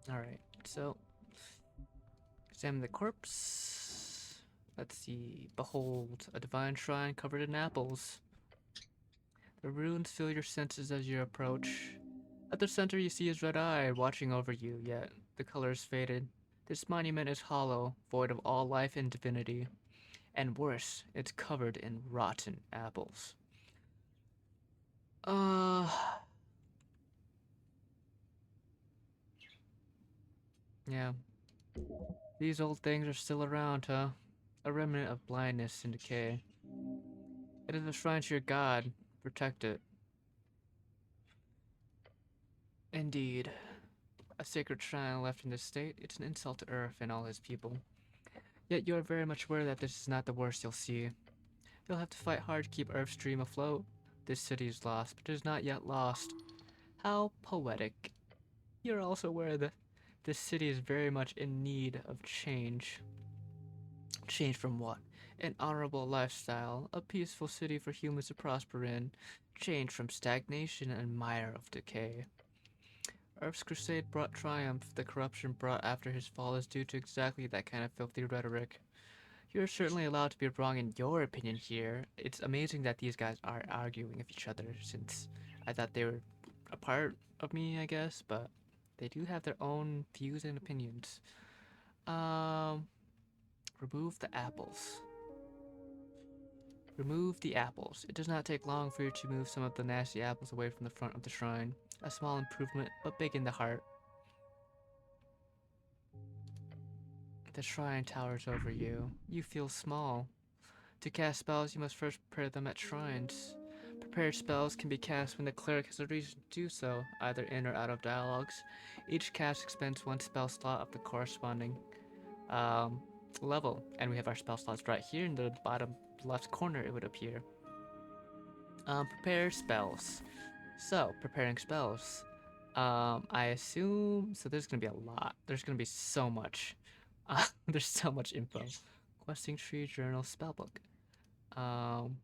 Alright, so examine the corpse. Let's see. Behold, a divine shrine covered in apples. The runes fill your senses as you approach. At the center, you see his red eye watching over you, yet the color is faded. This monument is hollow, void of all life and divinity. And worse, it's covered in rotten apples. Uh, yeah. These old things are still around, huh? A remnant of blindness and decay. It is a shrine to your god. Protect it. Indeed. A sacred shrine left in this state, it's an insult to Earth and all his people. Yet you are very much aware that this is not the worst you'll see. You'll have to fight hard to keep Earth's dream afloat. This city is lost, but it is not yet lost. How poetic. You're also aware that this city is very much in need of change. Change from what? An honorable lifestyle, a peaceful city for humans to prosper in. Change from stagnation and mire of decay. Earth's crusade brought triumph. The corruption brought after his fall is due to exactly that kind of filthy rhetoric. You're certainly allowed to be wrong in your opinion here. It's amazing that these guys are arguing with each other since I thought they were a part of me, I guess, but they do have their own views and opinions. Um, remove the apples. Remove the apples. It does not take long for you to move some of the nasty apples away from the front of the shrine. A small improvement, but big in the heart. The shrine towers over you. You feel small. To cast spells, you must first prepare them at shrines. Prepared spells can be cast when the cleric has a reason to do so, either in or out of dialogues. Each cast expends one spell slot of the corresponding um, level, and we have our spell slots right here in the bottom left corner. It would appear. Prepare spells. So, preparing spells. I assume so. There's gonna be a lot. There's gonna be so much. There's so much info. Questing tree, journal, spellbook. Um,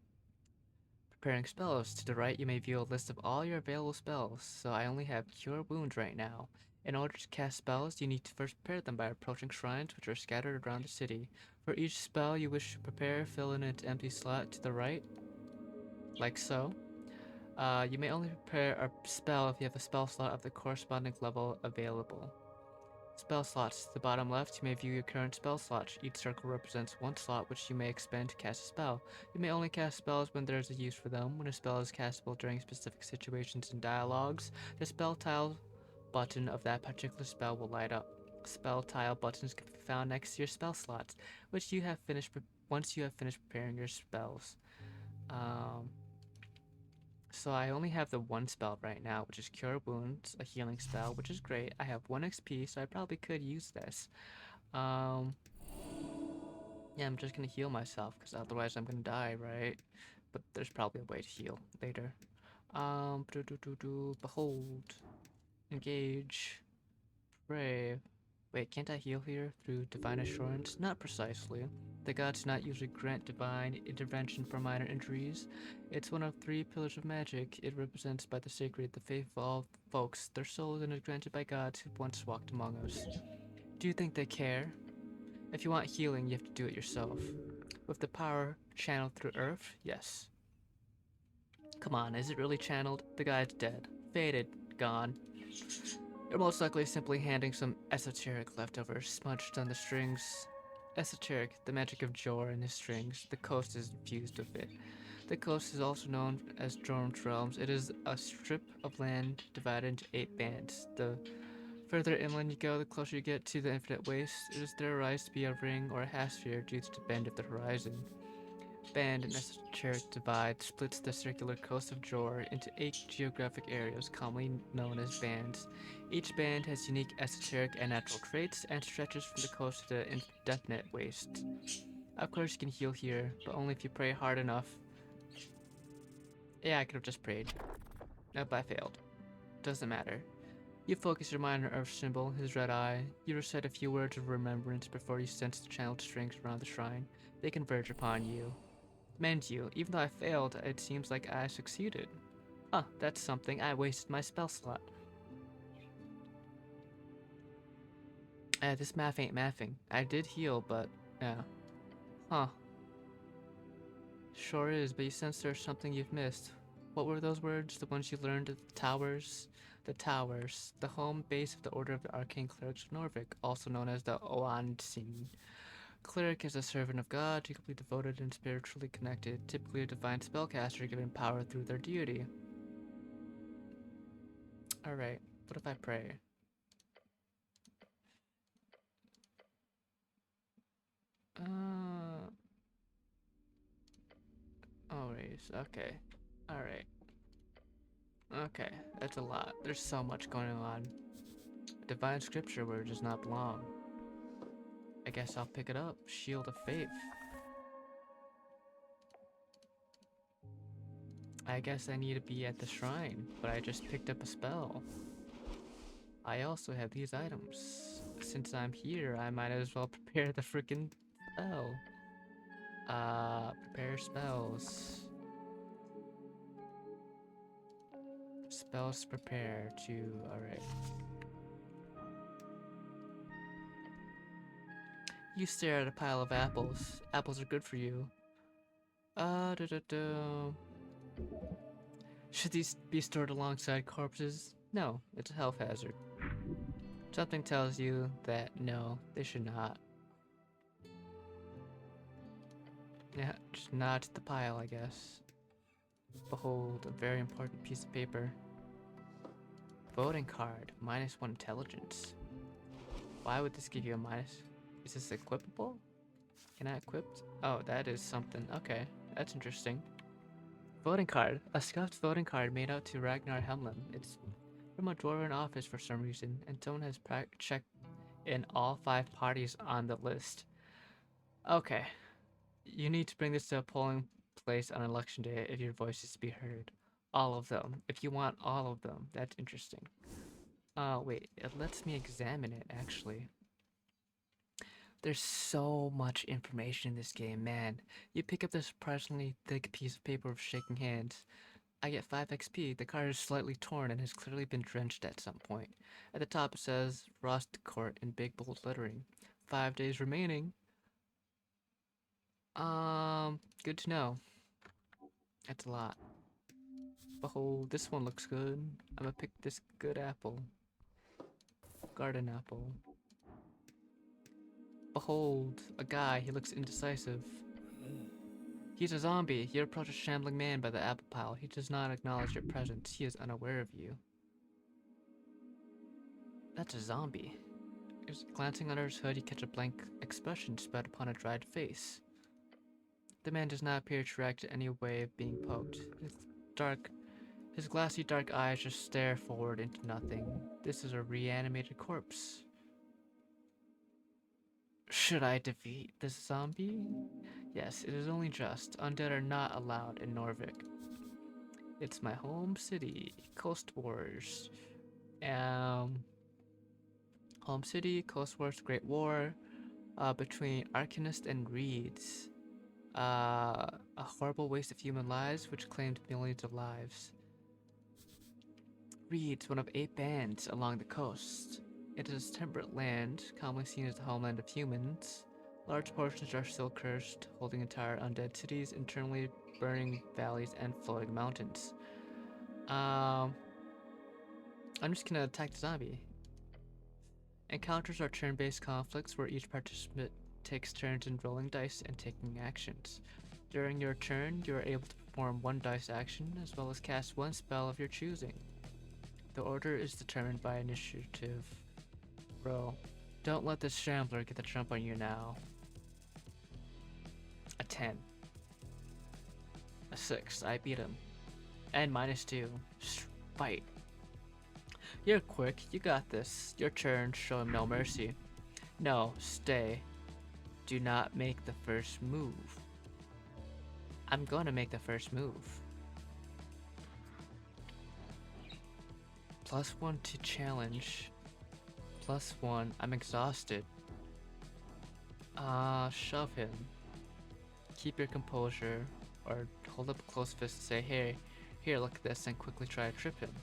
Preparing spells. To the right, you may view a list of all your available spells. So I only have Cure Wounds right now. In order to cast spells, you need to first prepare them by approaching shrines which are scattered around the city. For each spell you wish to prepare, fill in its empty slot to the right, like so. You may only prepare a spell if you have a spell slot of the corresponding level available. Spell slots. To the bottom left, you may view your current spell slots. Each circle represents one slot which you may expend to cast a spell. You may only cast spells when there is a use for them. When a spell is castable during specific situations and dialogues, the spell tile button of that particular spell will light up. Spell tile buttons can be found next to your spell slots, which you have finished once you have finished preparing your spells. Um, so I only have the one spell right now, which is Cure Wounds, a healing spell, which is great. I have 1 XP, so I probably could use this. Um, yeah, I'm just gonna heal myself, because otherwise I'm gonna die, right? But there's probably a way to heal later. Behold, engage, pray. Wait, can't I heal here through divine assurance? Not precisely. The gods do not usually grant divine intervention for minor injuries. It's one of 3 pillars of magic. It represents by the sacred the faith of all folks, their souls, and is granted by gods who once walked among us. Do you think they care? If you want healing, you have to do it yourself. With the power channeled through Earth, yes. Come on, is it really channeled? The guy's dead. Faded. Gone. You're most likely simply handing some esoteric leftovers smudged on the strings. Esoteric, the magic of Jor and his strings. The coast is infused with it. The coast is also known as Jorm's Realms. It is a strip of land divided into 8 bands. The further inland you go, the closer you get to the infinite waste. It is theorized to be a ring or a half sphere due to the bend of the horizon. Band and esoteric divide splits the circular coast of Jor into 8 geographic areas, commonly known as bands. Each band has unique esoteric and natural traits and stretches from the coast to the indefinite waste. Of course, you can heal here, but only if you pray hard enough. Yeah, I could have just prayed. Nope, I failed. Doesn't matter. You focus your mind on Earth's symbol, his red eye. You recite a few words of remembrance before you sense the channeled strings around the shrine. They converge upon you. Mend you. Even though I failed, it seems like I succeeded. Huh, that's something. I wasted my spell slot. This math ain't mathing. I did heal, but yeah. Huh. Sure is, but you sense there's something you've missed. What were those words? The ones you learned at the towers? The towers. The home base of the Order of the Arcane Clerics of Norvik, also known as the Oansin. Cleric is a servant of God, deeply devoted and spiritually connected, typically a divine spellcaster given power through their deity. Alright, what if I pray? Always, okay. Alright. Okay, that's a lot. There's so much going on. A divine scripture where it does not belong. I guess I'll pick it up. Shield of Faith. I guess I need to be at the shrine, but I just picked up a spell. I also have these items. Since I'm here, I might as well prepare the freaking spell. Prepare spells. Spells prepare to, alright. You stare at a pile of apples. Apples are good for you. Should these be stored alongside corpses? No, it's a health hazard. Something tells you that no, they should not. Yeah, just not the pile, I guess. Behold, a very important piece of paper. Voting card, -1 intelligence. Why would this give you a minus? Is this equipable? Can I equip? Oh, that is something. Okay, that's interesting. Voting card. A scuffed voting card made out to Ragnar Hemlin. It's from a drawer in office for some reason, and someone has checked in all 5 parties on the list. Okay. You need to bring this to a polling place on election day if your voice is to be heard. All of them. If you want all of them. That's interesting. Wait. It lets me examine it, actually. There's so much information in this game, man. You pick up this surprisingly thick piece of paper with shaking hands. I get 5 XP. The card is slightly torn and has clearly been drenched at some point. At the top it says Rost Court in big bold lettering. 5 days remaining. Good to know. That's a lot. Behold, this one looks good. I'm gonna pick this good apple. Garden apple. Behold, a guy. He looks indecisive. He's a zombie. You approach a shambling man by the apple pile. He does not acknowledge your presence. He is unaware of you. That's a zombie. Glancing under his hood, you catch a blank expression spread upon a dried face. The man does not appear to react to any way of being poked. His glassy dark eyes just stare forward into nothing. This is a reanimated corpse. Should I defeat this zombie? Yes, it is only just. Undead are not allowed in Norvik. It's my home city, Coast Wars. Home city, Coast Wars, Great War, between Arcanist and Reeds. A horrible waste of human lives which claimed millions of lives. Reeds, one of 8 bands along the coast. It is a temperate land, commonly seen as the homeland of humans. Large portions are still cursed, holding entire undead cities, internally burning valleys and floating mountains. I'm just gonna attack the zombie. Encounters are turn-based conflicts where each participant takes turns in rolling dice and taking actions. During your turn, you are able to perform 1 dice action, as well as cast 1 spell of your choosing. The order is determined by initiative. Roll. Don't let this shambler get the jump on you now. A 10. A 6. I beat him. And -2. Fight. You're quick. You got this. Your turn. Show him no mercy. No, stay. Do not make the first move. I'm going to make the first move. +1 to challenge. +1. I'm exhausted. Shove him. Keep your composure. Or hold up a close fist and say, hey, here, look at this, and quickly try to trip him.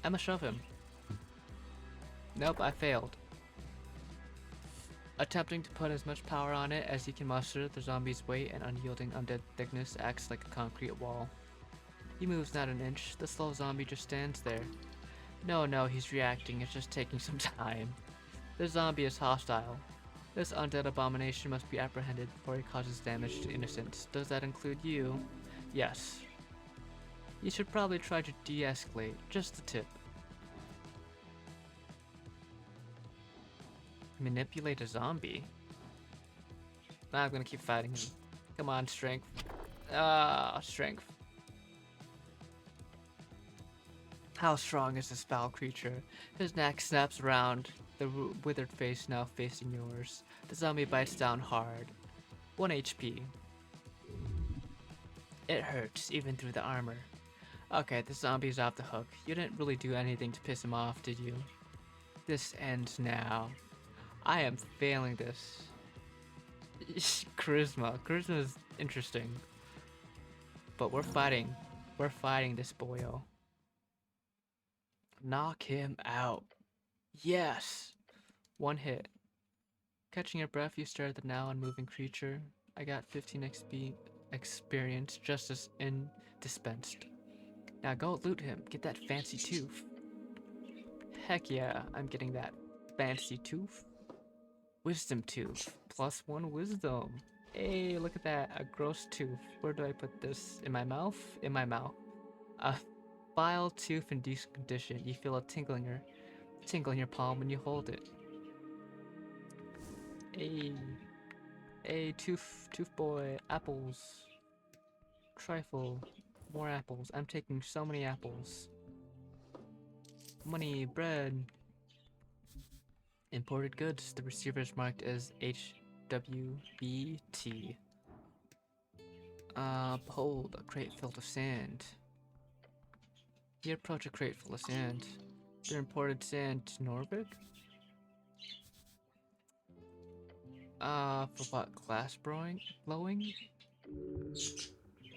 I'ma shove him. Nope, I failed. Attempting to put as much power on it as he can muster, the zombie's weight and unyielding undead thickness acts like a concrete wall. He moves not an inch, the slow zombie just stands there. No, he's reacting, it's just taking some time. The zombie is hostile. This undead abomination must be apprehended before he causes damage to innocents. Does that include you? Yes. You should probably try to de-escalate, just a tip. Manipulate a zombie? Nah, I'm gonna keep fighting him. Come on, strength. Strength. How strong is this foul creature? His neck snaps around, the withered face now facing yours. The zombie bites down hard. 1 HP. It hurts, even through the armor. Okay, the zombie's off the hook. You didn't really do anything to piss him off, did you? This ends now. I am failing this. Charisma. Charisma is interesting. But we're fighting. We're fighting this boyo. Knock him out. Yes! 1 hit. Catching your breath, you stare at the now unmoving creature. I got 15 XP experience just as dispensed. Now go loot him. Get that fancy tooth. Heck yeah, I'm getting that fancy tooth. Wisdom tooth. +1 wisdom. Hey, look at that. A gross tooth. Where do I put this? In my mouth? In my mouth. A vile tooth in decent condition. You feel a tingle in your palm when you hold it. Hey, tooth boy. Apples. Trifle. More apples. I'm taking so many apples. Money, bread. Imported goods. The receiver is marked as HWBT. Behold, a crate filled with sand. You approach a crate full of sand. They're imported sand to Norvik? For what? Glass blowing?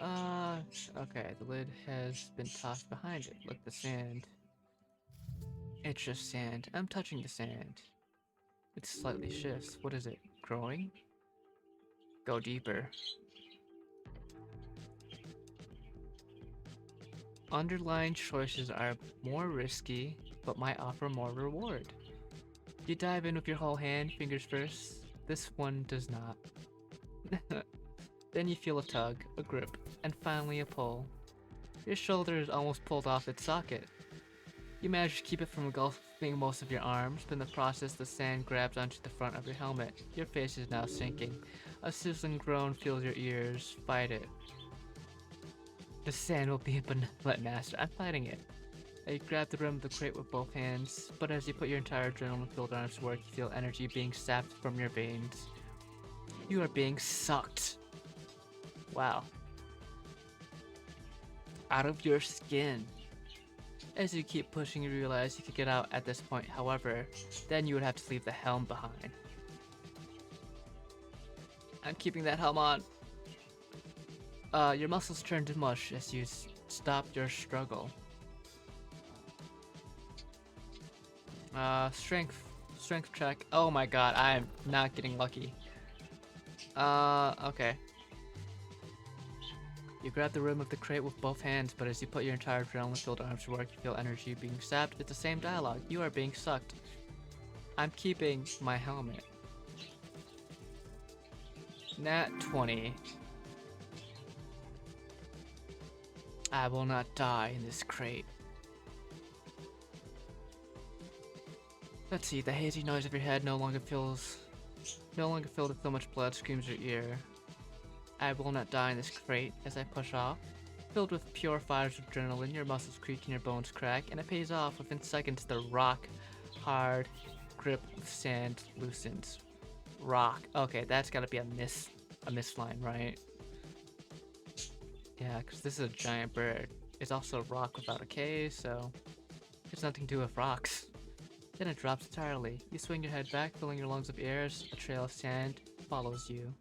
Okay, the lid has been tossed behind it. Look, the sand. It's just sand. I'm touching the sand. It slightly shifts. What is it? Growing? Go deeper. Underlying choices are more risky, but might offer more reward. You dive in with your whole hand, fingers first. This one does not. Then you feel a tug, a grip, and finally a pull. Your shoulder is almost pulled off its socket. You manage to keep it from engulfing most of your arms, but in the process the sand grabs onto the front of your helmet. Your face is now sinking. A sizzling groan fills your ears. Fight it. The sand will be a benevolent master. I'm fighting it. You grab the rim of the crate with both hands, but as you put your entire adrenaline-filled arms to work, you feel energy being sapped from your veins. You are being sucked. Wow. Out of your skin. As you keep pushing, you realize you could get out at this point. However, then you would have to leave the helm behind. I'm keeping that helm on. Your muscles turn to mush as you stop your struggle. Strength check. Oh my god, I'm not getting lucky. Okay. You grab the rim of the crate with both hands, but as you put your entire adrenaline-filled arms to work, you feel energy being sapped. It's the same dialogue. You are being sucked. I'm keeping my helmet. Nat 20. I will not die in this crate. Let's see, the hazy noise of your head no longer filled with so much blood screams your ear. I will not die in this crate as I push off. Filled with pure fires of adrenaline, your muscles creak and your bones crack, and it pays off. Within seconds, the rock-hard grip of sand loosens. Rock. Okay, that's gotta be a miss line, right? Yeah, because this is a giant bird. It's also a rock without a K, so it's nothing to do with rocks. Then it drops entirely. You swing your head back, filling your lungs with air as a trail of sand follows you.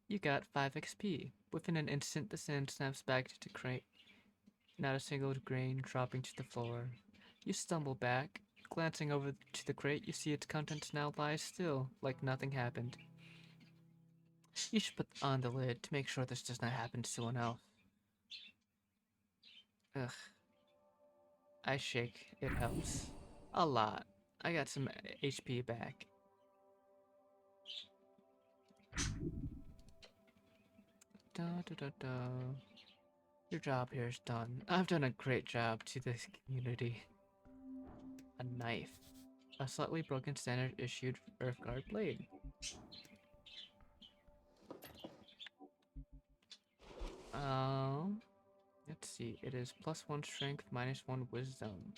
You got 5 XP. Within an instant, the sand snaps back to the crate. Not a single grain dropping to the floor. You stumble back, Glancing over to the crate, you see its contents now lie still, like nothing happened. You should put on the lid to make sure this does not happen to someone else. Ugh. I shake. It helps. A lot. I got some HP back. Da da da da. Your job here is done. I've done a great job to this community. A knife. A slightly broken standard issued Earthguard blade. Let's see. It is +1 strength, -1 wisdom.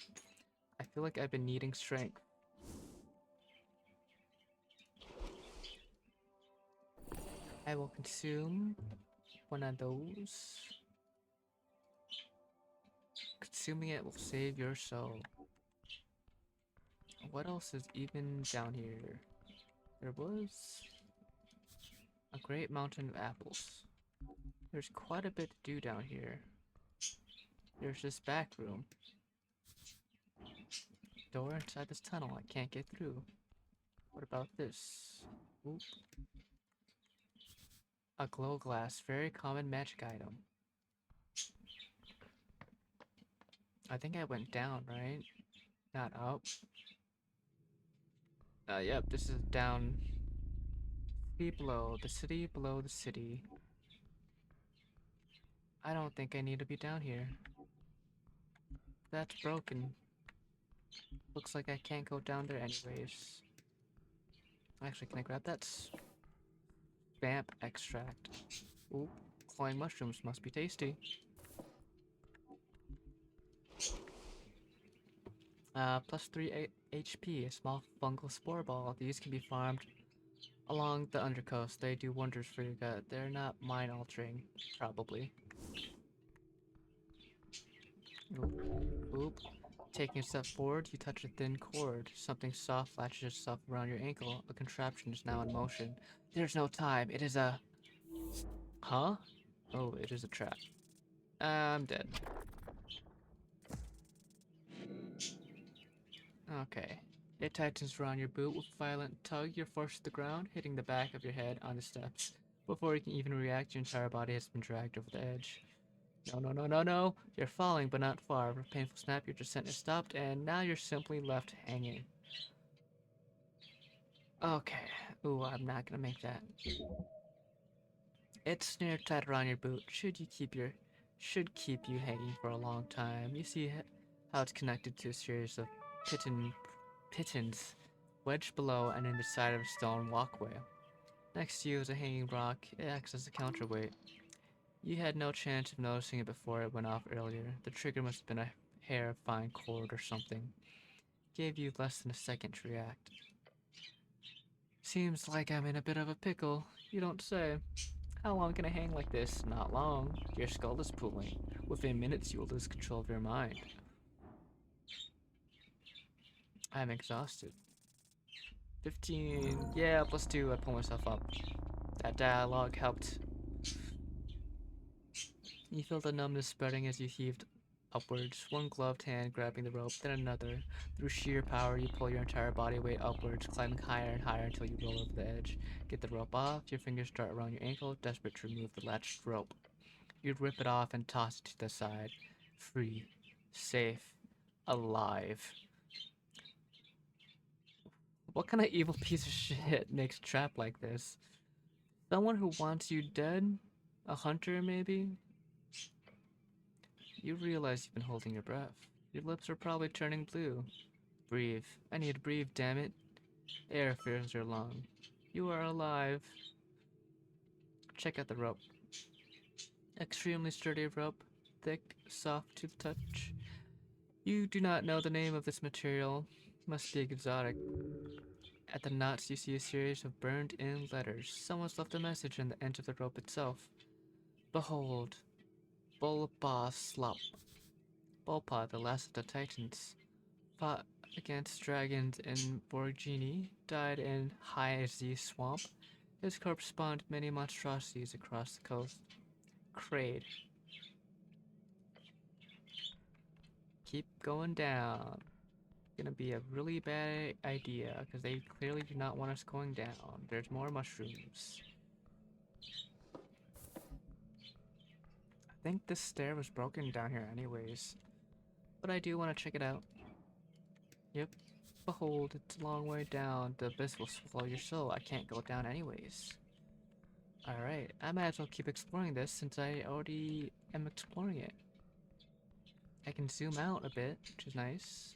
I feel like I've been needing strength. I will consume one of those. Consuming it will save your soul. What else is even down here? There was a great mountain of apples. There's quite a bit to do down here. There's this back room. Door inside this tunnel I can't get through. What about this? Oop. A glow glass, very common magic item. I think I went down, right? Not up. Yep, this is down. City below, the city below the city. I don't think I need to be down here. That's broken. Looks like I can't go down there anyways. Actually, can I grab that vamp extract? Ooh, glowing mushrooms must be tasty. +3 HP, a small fungal spore ball. These can be farmed along the undercoast. They do wonders for your gut. They're not mind altering, probably. Oop, oop. Taking a step forward, you touch a thin cord. Something soft latches itself around your ankle. A contraption is now in motion. There's no time. It is a... Huh? Oh, it is a trap. I'm dead. Okay. It tightens around your boot with a violent tug. You're forced to the ground, hitting the back of your head on the steps. Before you can even react, your entire body has been dragged over the edge. No, no, no, no, no! You're falling, but not far. With a painful snap, your descent is stopped, and now you're simply left hanging. Okay. Ooh, I'm not gonna make that. It's snared tight around your boot. Should keep you hanging for a long time. You see how it's connected to a series of pitons wedged below and in the side of a stone walkway. Next to you is a hanging rock. It acts as a counterweight. You had no chance of noticing it before it went off earlier. The trigger must have been a hair of fine cord or something. Gave you less than a second to react. Seems like I'm in a bit of a pickle. You don't say. How long can I hang like this? Not long. Your skull is pooling. Within minutes, you will lose control of your mind. I'm exhausted. 15. Yeah, +2. I pull myself up. That dialogue helped. You feel the numbness spreading as you heaved upwards, one gloved hand grabbing the rope, then another. Through sheer power, you pull your entire body weight upwards, climbing higher and higher until you roll over the edge. Get the rope off, your fingers dart around your ankle, desperate to remove the latched rope. You'd rip it off and toss it to the side. Free. Safe. Alive. What kind of evil piece of shit makes a trap like this? Someone who wants you dead? A hunter, maybe? You realize you've been holding your breath. Your lips are probably turning blue. Breathe. I need to breathe, damn it. Air fills your lung. You are alive. Check out the rope. Extremely sturdy rope. Thick, soft to the touch. You do not know the name of this material. Must be exotic. At the knots, you see a series of burned-in letters. Someone's left a message on the end of the rope itself. Behold, Bulbaslop. Bulpa, the last of the Titans, fought against dragons in Borgini, died in High Z Swamp. His corpse spawned many monstrosities across the coast. Kraid. Keep going down. gonna be a really bad idea because they clearly do not want us going down. There's more mushrooms. I think this stair was broken down here anyways, but I do want to check it out. Yep. Behold, it's a long way down. The abyss will swallow your soul. I can't go down anyways. Alright, I might as well keep exploring this since I already am exploring it. I can zoom out a bit, which is nice.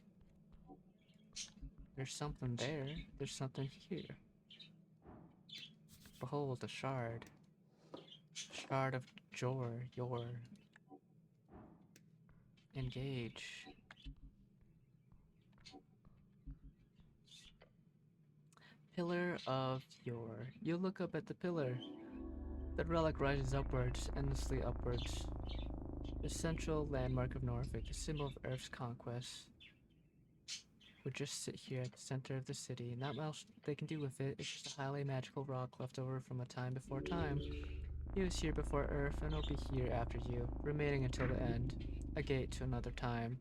There's something there. There's something here. Behold, a shard. Shard of your. Engage. Pillar of your. You look up at the pillar. The relic rises upwards, endlessly upwards. The central landmark of Norfolk, a symbol of Earth's conquest, would just sit here at the center of the city. Not much they can do with it. It's just a highly magical rock left over from a time before time. It was here before Earth, and it'll be here after you, remaining until the end. A gate to another time.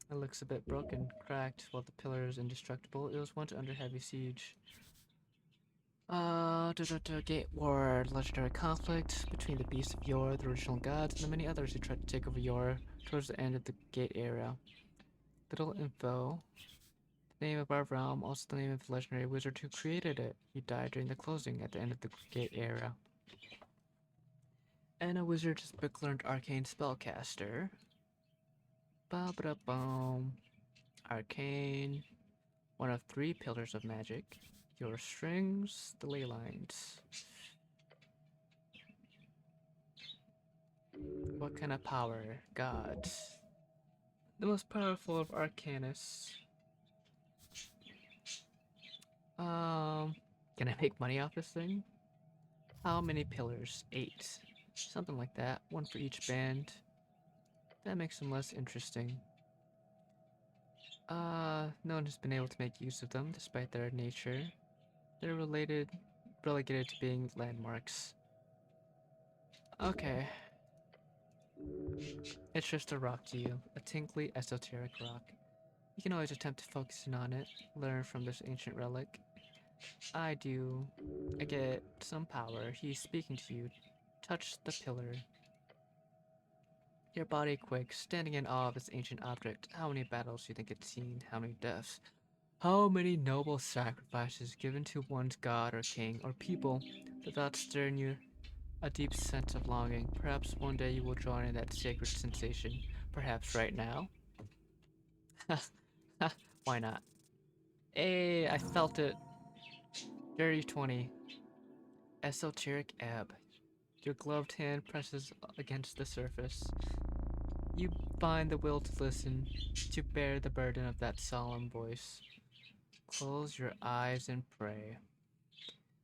It looks a bit broken, cracked, while the pillar is indestructible. It was once under heavy siege. Gate War, legendary conflict between the beasts of Yore, the original gods, and the many others who tried to take over Yore towards the end of the Gate era. Little info. The name of our realm, also the name of the legendary wizard who created it. He died during the closing at the end of the Gate era. And a wizard is book learned arcane spellcaster. Ba-ba-da-boom. Arcane. One of 3 pillars of magic. Your strings, the ley lines. What kind of power? Gods. The most powerful of Arcanus. Can I make money off this thing? How many pillars? 8. Something like that. 1 for each band. That makes them less interesting. No one has been able to make use of them despite their nature. They're relegated to being landmarks. Okay. It's just a rock to you, a tinkly, esoteric rock. You can always attempt to focus in on it, learn from this ancient relic. I do. I get some power. He's speaking to you. Touch the pillar. Your body quakes, standing in awe of this ancient object. How many battles do you think it's seen? How many deaths? How many noble sacrifices given to one's god or king or people? The thoughts stir in you a deep sense of longing. Perhaps one day you will join in that sacred sensation. Perhaps right now? Why not? Hey, I felt it. Dirty 20. Esoteric Ebb. Your gloved hand presses against the surface. You find the will to listen, to bear the burden of that solemn voice. Close your eyes and pray.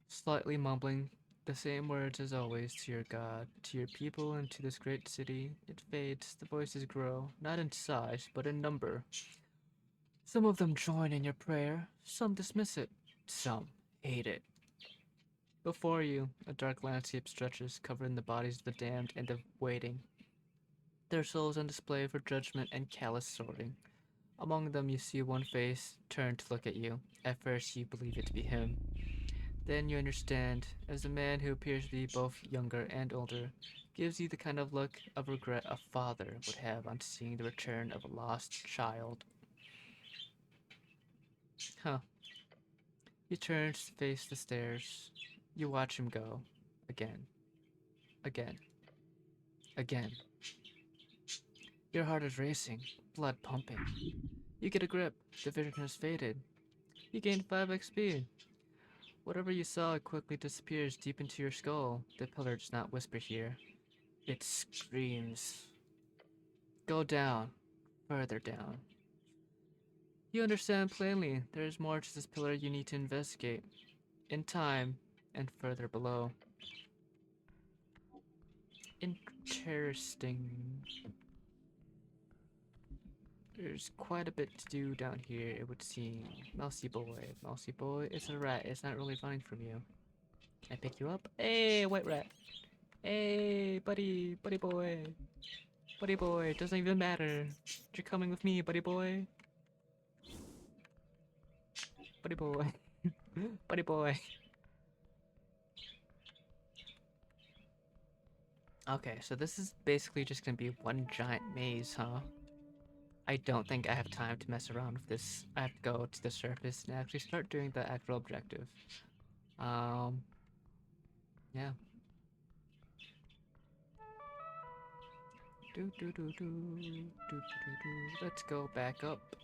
Slightly mumbling the same words as always to your God, to your people, and to this great city. It fades, the voices grow, not in size, but in number. Some of them join in your prayer, some dismiss it, some hate it. Before you, a dark landscape stretches, covering the bodies of the damned and the waiting. Their souls on display for judgment and callous sorting. Among them you see one face turn to look at you. At first you believe it to be him. Then you understand, as a man who appears to be both younger and older, gives you the kind of look of regret a father would have on seeing the return of a lost child. Huh. He turns to face the stairs. You watch him go. Again. Again. Again. Your heart is racing, blood pumping. You get a grip. The vision has faded. You gain 5 XP. Whatever you saw quickly disappears deep into your skull. The pillar does not whisper here. It screams. Go down. Further down. You understand plainly. There is more to this pillar you need to investigate. In time, and further below. Interesting. There's quite a bit to do down here, it would seem. Mousy boy. Mousy boy, it's a rat. It's not really running from you. Can I pick you up? Hey, white rat. Hey, buddy. Buddy boy. Buddy boy. Doesn't even matter. You're coming with me, buddy boy. Buddy boy. Buddy boy. Okay, so this is basically just gonna be one giant maze, huh? I don't think I have time to mess around with this. I have to go to the surface and actually start doing the actual objective. Um, yeah. Let's go back up.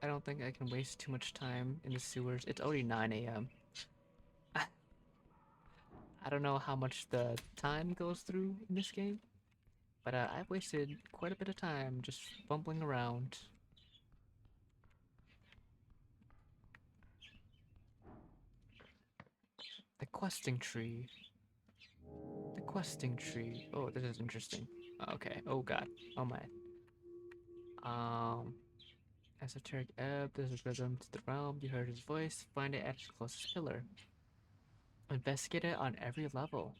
I don't think I can waste too much time in the sewers. It's already 9 a.m. I don't know how much the time goes through in this game, but I've wasted quite a bit of time just bumbling around. The questing tree. The questing tree. Oh, this is interesting. Okay. Oh god. Oh my. Um. Esoteric Ebb. There's a rhythm to the realm. You heard his voice. Find it at its closest pillar. Investigate it on every level.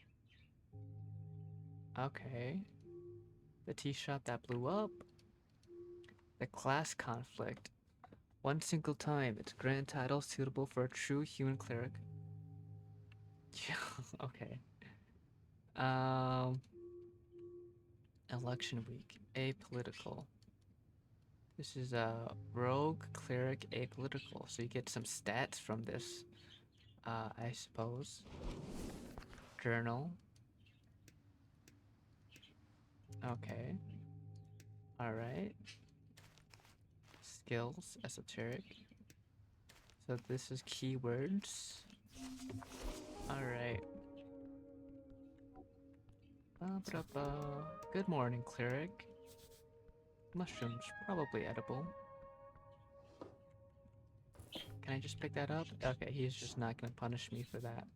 Okay. The tea shop that blew up. The class conflict. One single time. Its grand title suitable for a true human cleric. Okay. Um. Election week. Apolitical. This is a rogue cleric apolitical, so you get some stats from this, I suppose. Journal. Okay. Alright. Skills, esoteric. So this is keywords. Alright. Good morning, cleric. Mushrooms, probably edible. Can I just pick that up? Okay, he's just not gonna punish me for that.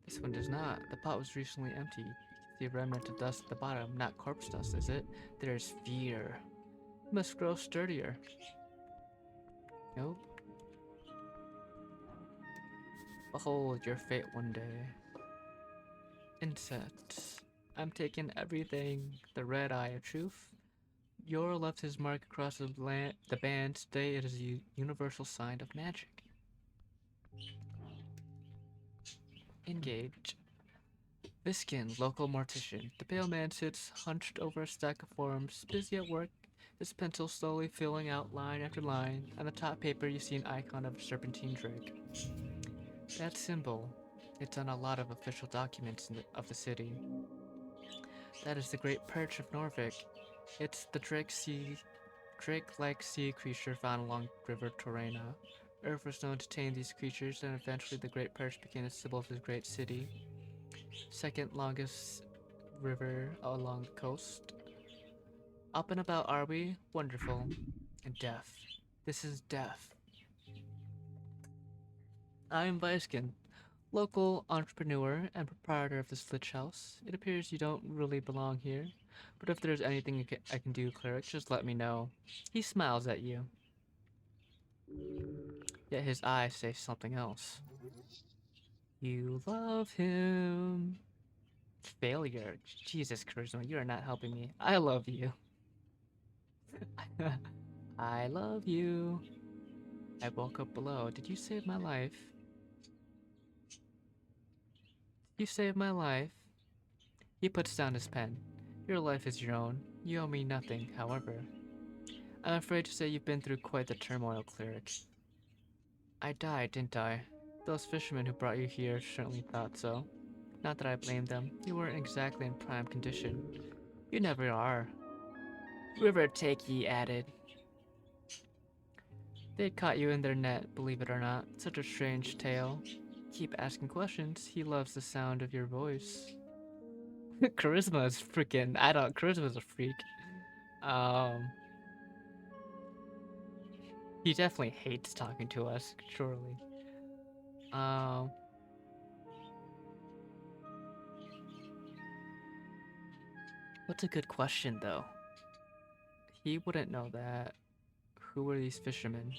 This one does not. The pot was recently empty. You can see a remnant of dust at the bottom. Not corpse dust, is it? There's fear. You must grow sturdier. Nope. Behold your fate one day. Insects. I'm taking everything. The red eye of truth. Yor left his mark across the band. Today it is a universal sign of magic. Engage. Viskin, local mortician. The pale man sits hunched over a stack of forms, busy at work, his pencil slowly filling out line after line. On the top paper, you see an icon of a serpentine drake. That symbol, it's on a lot of official documents of the city. That is the Great Perch of Norvik. It's the drake-like sea creature found along River Torrena. Earth was known to tame these creatures, and eventually the Great Perch became a symbol of the great city. Second longest river along the coast. Up and about are we? Wonderful. And death. This is death. I am Viskin, local entrepreneur and proprietor of this Flitch house. It appears you don't really belong here, but if there's anything I can do, cleric, just let me know. He smiles at you. Yet his eyes say something else. You love him. Failure. Jesus, Charisma, you are not helping me. I love you. I love you. I woke up below. Did you save my life? You saved my life. He puts down his pen. Your life is your own. You owe me nothing, however. I'm afraid to say you've been through quite the turmoil, cleric. I died, didn't I? Those fishermen who brought you here certainly thought so. Not that I blame them. You weren't exactly in prime condition. You never are. River take, he added. They'd caught you in their net, believe it or not. Such a strange tale. Keep asking questions. He loves the sound of your voice. Charisma is freaking. Charisma's a freak. Um, he definitely hates talking to us, surely. Um, what's a good question though? He wouldn't know that. Who are these fishermen?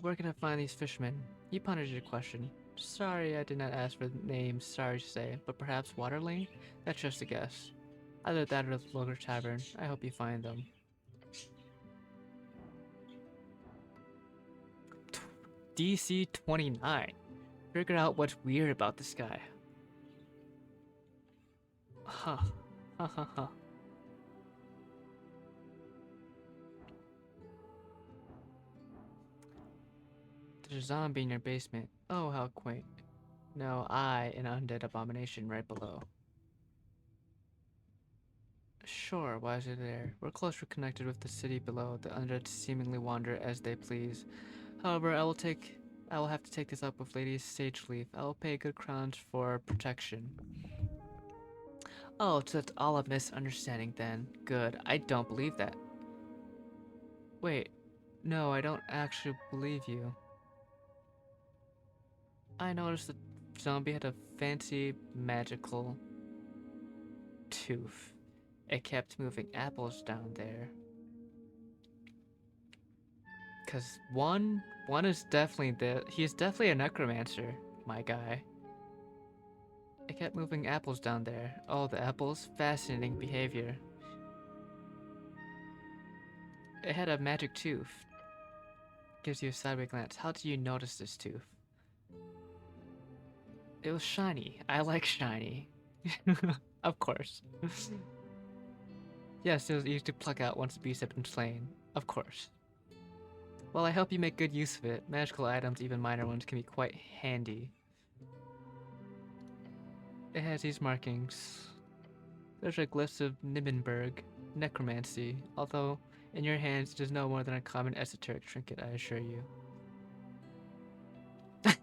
Where can I find these fishermen? He pondered your question. Sorry I did not ask for names, sorry to say, but perhaps Waterlane? That's just a guess. Either that or the local tavern. I hope you find them. DC 29. Figure out what's weird about this guy. Huh. Ha ha ha. There's a zombie in your basement. Oh, how quaint. No, an undead abomination right below. Sure, why is it there? We're closely connected with the city below. The undead seemingly wander as they please. However, I will have to take this up with Lady Sageleaf. I will pay good crowns for protection. Oh, so that's all a misunderstanding then. Good. I don't believe that. Wait. No, I don't actually believe you. I noticed the zombie had a fancy, magical tooth. It kept moving apples down there. Cause one is definitely he's definitely a necromancer, my guy. It kept moving apples down there. Oh, the apples? Fascinating behavior. It had a magic tooth. Gives you a sideways glance. How did you notice this tooth? It was shiny. I like shiny. Of course. Yes, it was easy to pluck out once the beast had been slain. Of course. Well, I hope you make good use of it. Magical items, even minor ones, can be quite handy. It has these markings. There's a glyphs of Nibbenberg, necromancy, although in your hands it is no more than a common esoteric trinket, I assure you.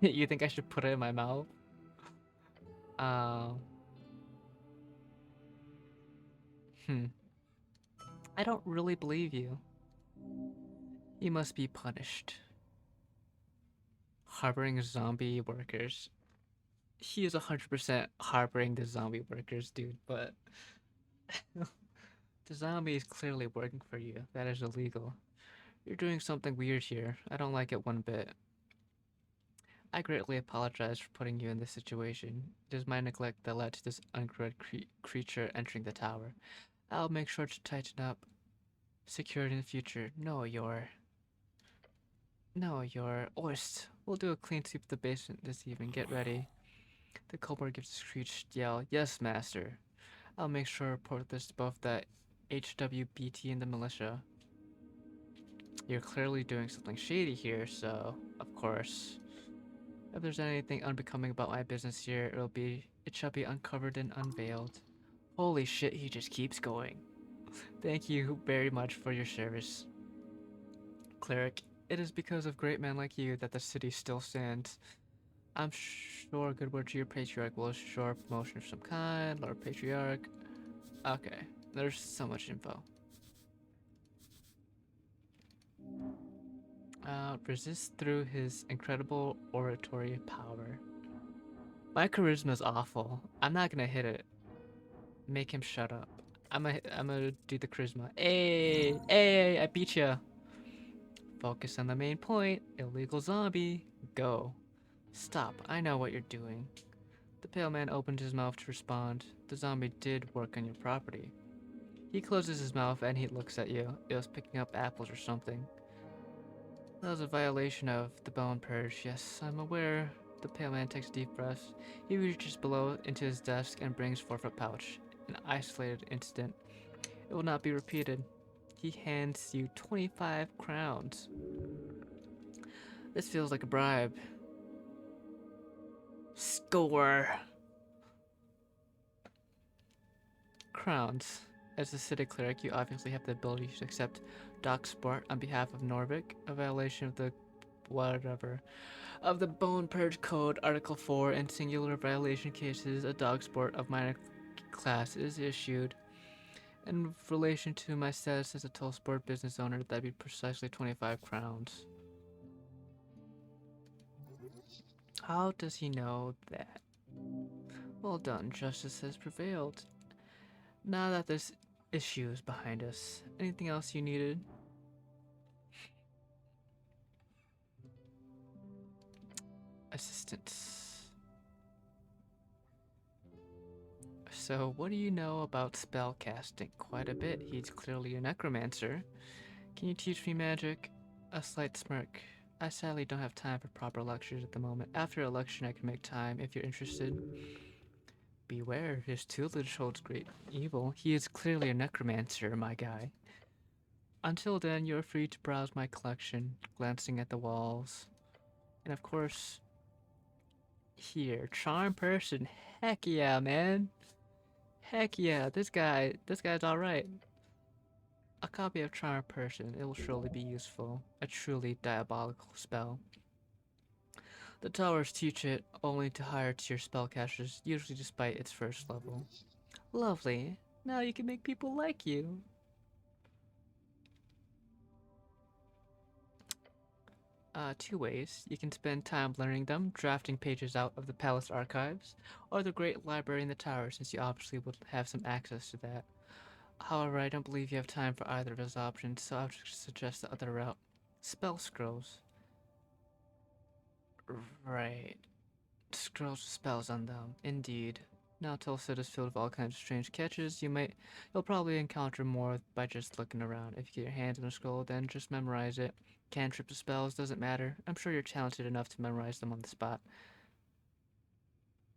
You think I should put it in my mouth? I don't really believe you. You must be punished. Harboring zombie workers. He is 100% harboring the zombie workers, dude, but the zombie is clearly working for you. That is illegal. You're doing something weird here. I don't like it one bit. I greatly apologize for putting you in this situation. It is my neglect that led to this undead creature entering the tower. I'll make sure to tighten up security in the future. No, you're Oist. We'll do a clean sweep of the basement this evening. Get ready. The cobra gives a screeched yell. Yes, master. I'll make sure to report this to both the HWBT and the militia. You're clearly doing something shady here, so, of course. If there's anything unbecoming about my business here, it shall be uncovered and unveiled. Holy shit, he just keeps going. Thank you very much for your service, Cleric. It is because of great men like you that the city still stands. I'm sure a good word to your patriarch will assure promotion of some kind. Lord Patriarch. Okay, there's so much info. Resist through his incredible oratory power. My charisma's awful. I'm not gonna hit it. Make him shut up. I'm gonna do the charisma. Hey, I beat ya. Focus on the main point. Illegal zombie. Go. Stop. I know what you're doing. The pale man opened his mouth to respond. The zombie did work on your property. He closes his mouth and he looks at you. It was picking up apples or something. That was a violation of the bone purge. Yes, I'm aware. The pale man takes a deep breath. He reaches below into his desk and brings forth a pouch. An isolated incident. It will not be repeated. He hands you 25 crowns. This feels like a bribe. Score! Crowns. As a city cleric, you obviously have the ability to accept dock sport on behalf of Norvik, a violation of the of the Bone Purge Code, Article 4. In singular violation cases, a dog sport of minor class is issued. In relation to my status as a toll sport business owner, that'd be precisely 25 crowns. How does he know that? Well done, justice has prevailed. Now that this issue is behind us, anything else you needed? Assistance. So, what do you know about spell casting? Quite a bit. He's clearly a necromancer. Can you teach me magic? A slight smirk. I sadly don't have time for proper lectures at the moment. After a lecture, I can make time if you're interested. Beware, his tutelage holds great evil. He is clearly a necromancer, my guy. Until then, you're free to browse my collection, glancing at the walls. And of course, here, charm person. Heck yeah, man. Heck yeah, this guy's alright. A copy of Charm Person, it will surely be useful. A truly diabolical spell. The towers teach it only to higher tier spellcasters, usually despite its first level. Lovely. Now you can make people like you. Two ways. You can spend time learning them, drafting pages out of the palace archives, or the great library in the tower, since you obviously would have some access to that. However, I don't believe you have time for either of those options, so I would suggest the other route. Spell scrolls. Right. Scrolls with spells on them. Indeed. Now Tulsa is filled with all kinds of strange catches. You'll probably encounter more by just looking around. If you get your hands on a scroll, then just memorize it. Cantrips or spells, doesn't matter. I'm sure you're talented enough to memorize them on the spot.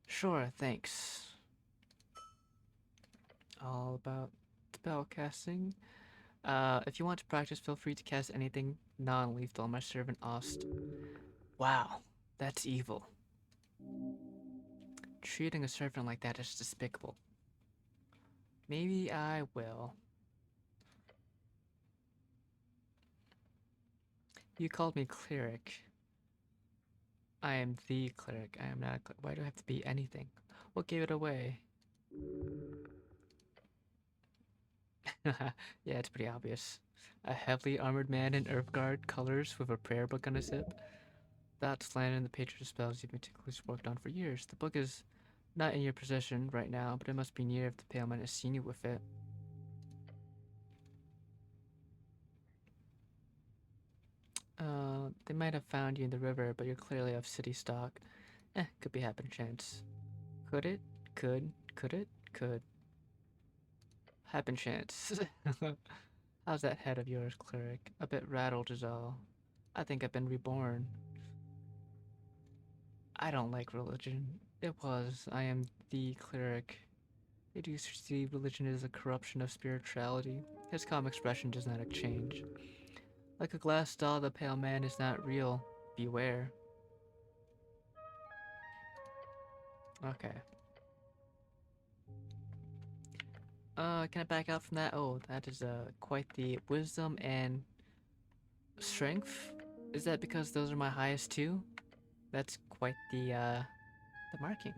Sure, thanks. All about spell casting. If you want to practice, feel free to cast anything non-lethal on my servant Ost. Wow, that's evil. Treating a servant like that is despicable. Maybe I will. You called me Cleric. I am the Cleric. I am not a cleric. Why do I have to be anything? What gave it away? Yeah, it's pretty obvious. A heavily armored man in Earthguard colors with a prayer book on his hip. That's landed in the page of spells you've meticulously worked on for years. The book is not in your possession right now, but it must be near if the pale man has seen you with it. They might have found you in the river, but you're clearly of city stock. Could be happen chance. Could it? Could it? Could. Happen chance. How's that head of yours, Cleric? A bit rattled is all. I think I've been reborn. I don't like religion. I am the Cleric. They do see religion as a corruption of spirituality. His calm expression does not change. Like a glass doll, the pale man is not real. Beware. Okay. Can I back out from that? Oh, that is quite the wisdom and strength. Is that because those are my highest two? That's quite the marking.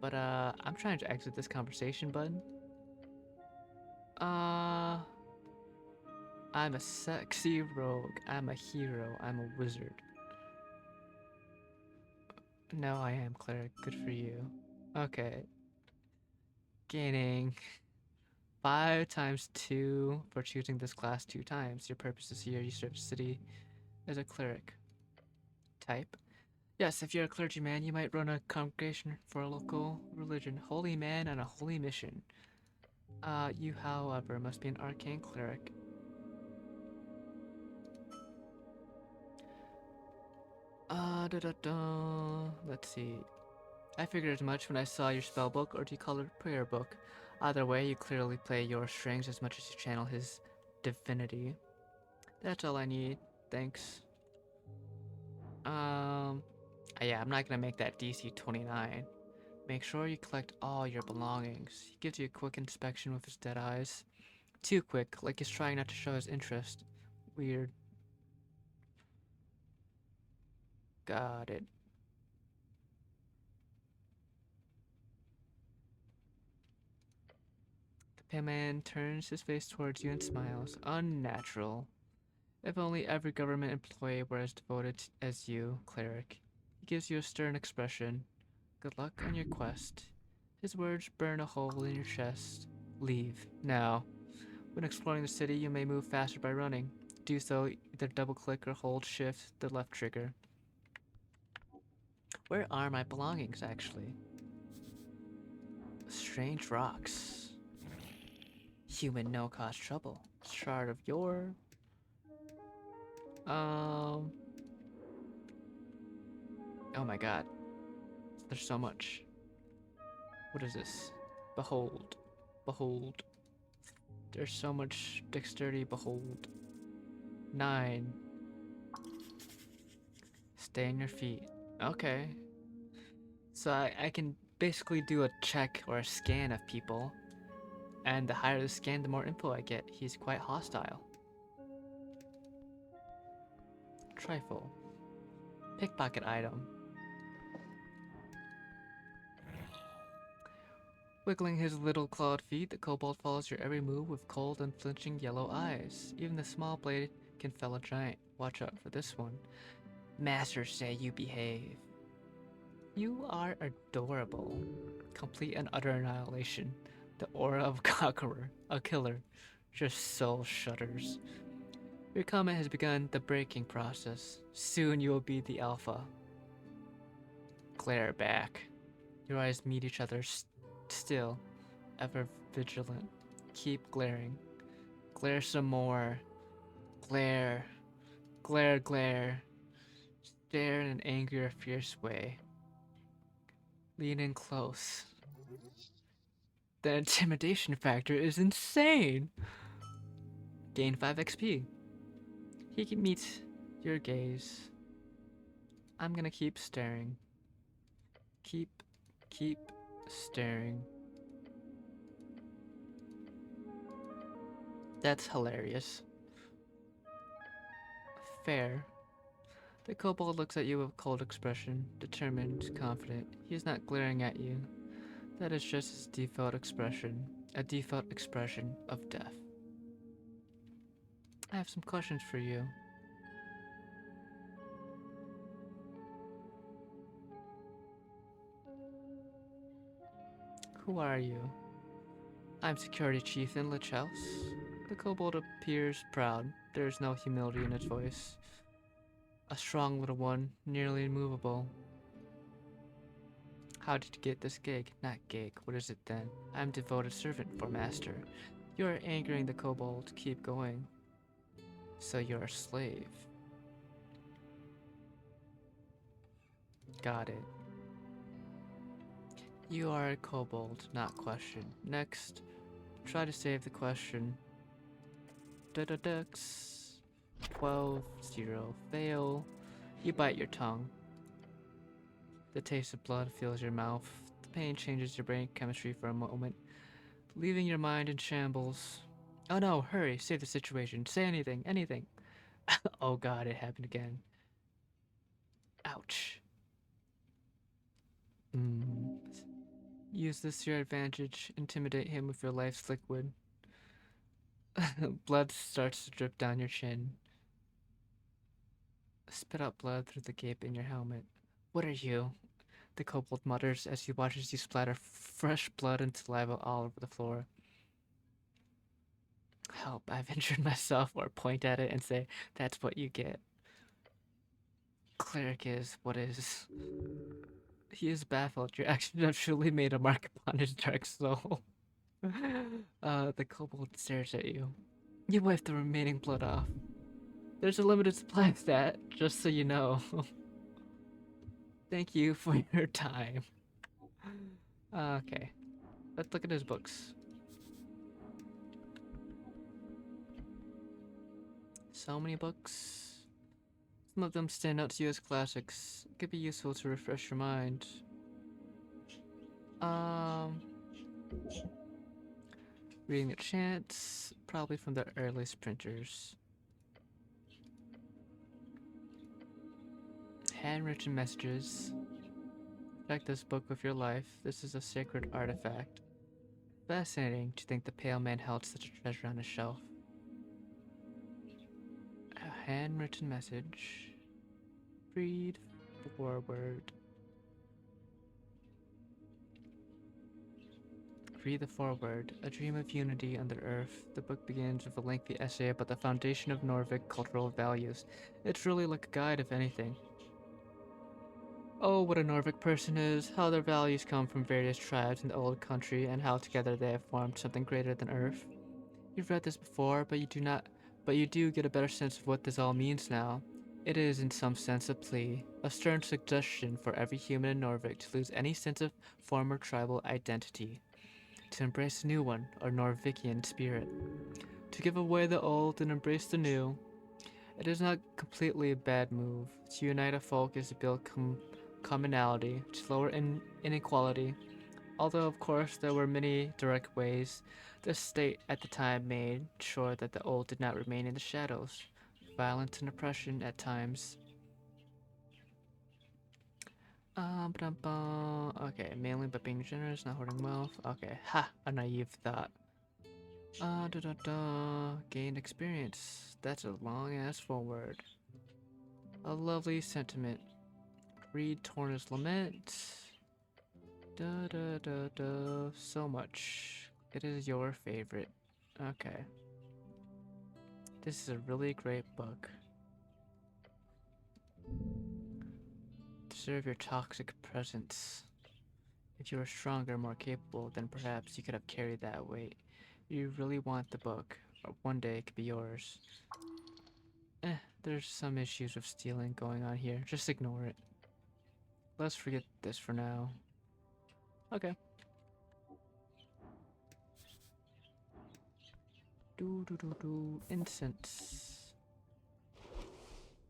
But I'm trying to exit this conversation, bud. Uh, I'm a sexy rogue. I'm a hero. I'm a wizard. No, I am cleric. Good for you. Okay. Gaining 5 times 2 for choosing this class 2 times. Your purpose is here. You serve the city as a cleric. Type. Yes, if you're a clergyman, you might run a congregation for a local religion. Holy man on a holy mission. You, however, must be an arcane cleric. Let's see. I figured as much when I saw your spell book, or do you call it a prayer book? Either way, you clearly play your strings as much as you channel his divinity. That's all I need. Thanks. Yeah, I'm not gonna make that DC 29. Make sure you collect all your belongings. He gives you a quick inspection with his dead eyes. Too quick, like he's trying not to show his interest. Weird. Got it. The pale man turns his face towards you and smiles. Unnatural. If only every government employee were as devoted as you, Cleric. He gives you a stern expression. Good luck on your quest. His words burn a hole in your chest. Leave. Now. When exploring the city, you may move faster by running. do so, either double click or hold shift the left trigger. Where are my belongings, actually? Strange rocks. Human no-cost trouble. Shard of yore. Oh my god. There's so much. What is this? Behold. Behold. There's so much dexterity. Behold. 9. Stay on your feet. Okay. So I can basically do a check or a scan of people. And the higher the scan, the more info I get. He's quite hostile. Trifle. Pickpocket item. Wiggling his little clawed feet, the kobold follows your every move with cold, unflinching yellow eyes. Even the small blade can fell a giant. Watch out for this one. Masters say you behave. You are adorable. Complete and utter annihilation. The aura of a conqueror, a killer. Just soul shudders. Your comment has begun the breaking process. Soon you will be the alpha. Glare back. Your eyes meet each other still, ever vigilant. Keep glaring. Glare some more. Glare. Glare, glare. Stare in an angry or fierce way. Lean in close. The intimidation factor is insane! Gain 5 XP. He meets your gaze. I'm gonna keep staring. Keep staring. That's hilarious. Fair. The kobold looks at you with a cold expression, determined, confident. He is not glaring at you. That is just his default expression. A default expression of death. I have some questions for you. Who are you? I'm Security Chief in Lich House. The kobold appears proud. There is no humility in its voice. A strong little one, nearly immovable. How did you get this gig? Not gig, what is it then? I'm devoted servant for master. You're angering the kobold. Keep going. So you're a slave. Got it. You are a kobold, not question. Next, try to save the question. Dux. 12, 0, fail. You bite your tongue. The taste of blood fills your mouth. The pain changes your brain chemistry for a moment, leaving your mind in shambles. Oh no, hurry, save the situation. Say anything, anything. Oh god, it happened again. Ouch. Use this to your advantage. Intimidate him with your life's liquid. Blood starts to drip down your chin. Spit out blood through the gape in your helmet. What are you? The kobold mutters as he watches you splatter fresh blood and saliva all over the floor. Help, I've injured myself, or point at it and say, that's what you get. Cleric is what is. He is baffled. Your actions have truly made a mark upon his dark soul. The kobold stares at you. You wipe the remaining blood off. There's a limited supply of that, just so you know. Thank you for your time. Okay, let's look at his books. So many books. Some of them stand out to you as classics. It could be useful to refresh your mind. Reading the chants, probably from the earliest printers. Handwritten messages. Protect this book with your life. This is a sacred artifact. Fascinating to think the Pale Man held such a treasure on his shelf. A handwritten message. Read forward. Read the foreword. A dream of unity under earth. The book begins with a lengthy essay about the foundation of Norvik cultural values. It's really like a guide, if anything. Oh, what a Norvik person is, how their values come from various tribes in the old country, and how together they have formed something greater than earth. You've read this before, but you do get a better sense of what this all means now. It is, in some sense, a plea, a stern suggestion for every human in Norvik to lose any sense of former tribal identity, to embrace a new one, or Norvikian spirit, to give away the old and embrace the new. It is not completely a bad move. To unite a folk is to build commonality, to lower inequality. Although, of course, there were many direct ways, the state at the time made sure that the old did not remain in the shadows. Violence and oppression at times. Okay, mainly by being generous, not hoarding wealth. Okay, ha, a naive thought. Gained experience. That's a long ass forward. A lovely sentiment. Read Torna's Lament. So much. It is your favorite. Okay. This is a really great book. Deserve your toxic presence. If you were stronger, more capable, then perhaps you could have carried that weight. You really want the book, or one day it could be yours. There's some issues with stealing going on here. Just ignore it. Let's forget this for now. Okay. Incense.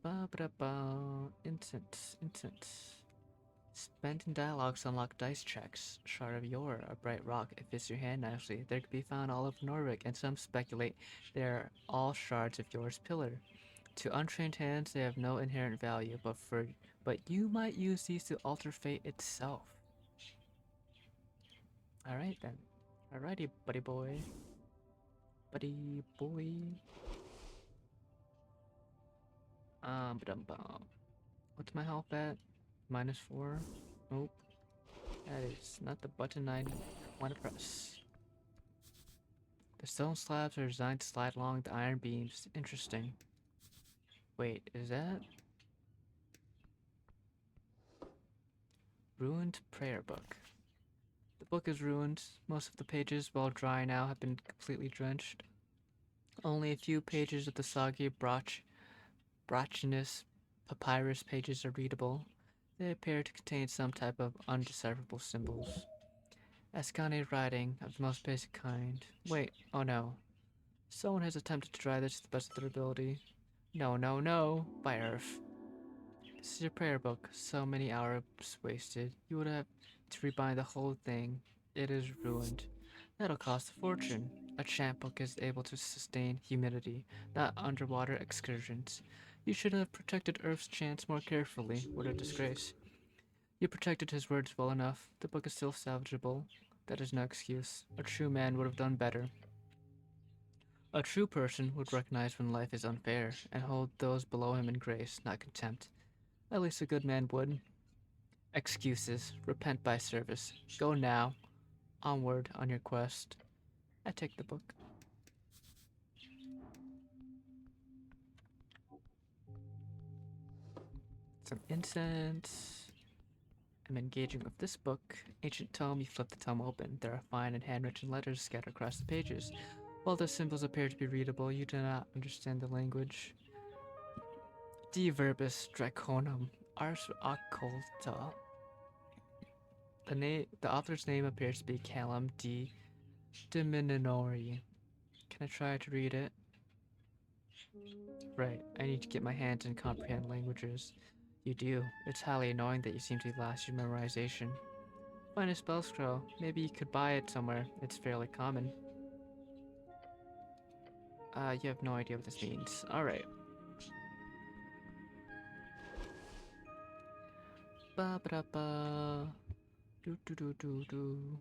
Ba ba ba. Incense. Spent in dialogues unlock dice checks. Shard of Yore, a bright rock. It fits your hand nicely. There could be found all over Norvik, and some speculate they are all shards of Yore's pillar. To untrained hands, they have no inherent value, but you might use these to alter fate itself. Alright then. Alrighty, buddy boy. Buddy boy. Ba-dum-bum. What's my health at? -4? Nope. That is not the button I want to press. The stone slabs are designed to slide along the iron beams. Interesting. Wait, is that? Ruined prayer book. The book is ruined. Most of the pages, while dry now, have been completely drenched. Only a few pages of the soggy brachinous papyrus pages are readable. They appear to contain some type of undecipherable symbols. Ascani writing of the most basic kind. Wait, oh no. Someone has attempted to try this to the best of their ability. No, by Earth. This is your prayer book. So many hours wasted. You would have to rebind the whole thing. It is ruined. That'll cost a fortune. A chant book is able to sustain humidity, not underwater excursions. You should have protected Earth's chants more carefully. What a disgrace. You protected his words well enough. The book is still salvageable. That is no excuse. A true man would have done better. A true person would recognize when life is unfair and hold those below him in grace, not contempt. At least a good man would. Excuses. Repent by service. Go now. Onward on your quest. I take the book. Some incense. I'm engaging with this book. Ancient tome, you flip the tome open. There are fine and handwritten letters scattered across the pages. While the symbols appear to be readable, you do not understand the language. De verbis draconum ars occulta. The author's name appears to be Callum D. Diminori. Can I try to read it? Right, I need to get my hands and comprehend languages. You do. It's highly annoying that you seem to last your memorization. Find a spell scroll. Maybe you could buy it somewhere. It's fairly common. You have no idea what this means. Alright. Ba ba da ba. Do do do do do.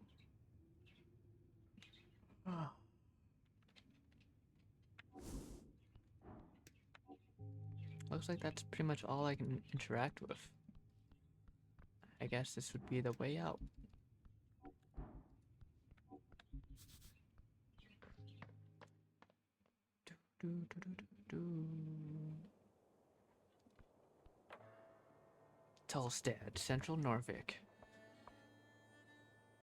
Oh. Looks like that's pretty much all I can interact with. I guess this would be the way out. Tolstad, Central Norvik.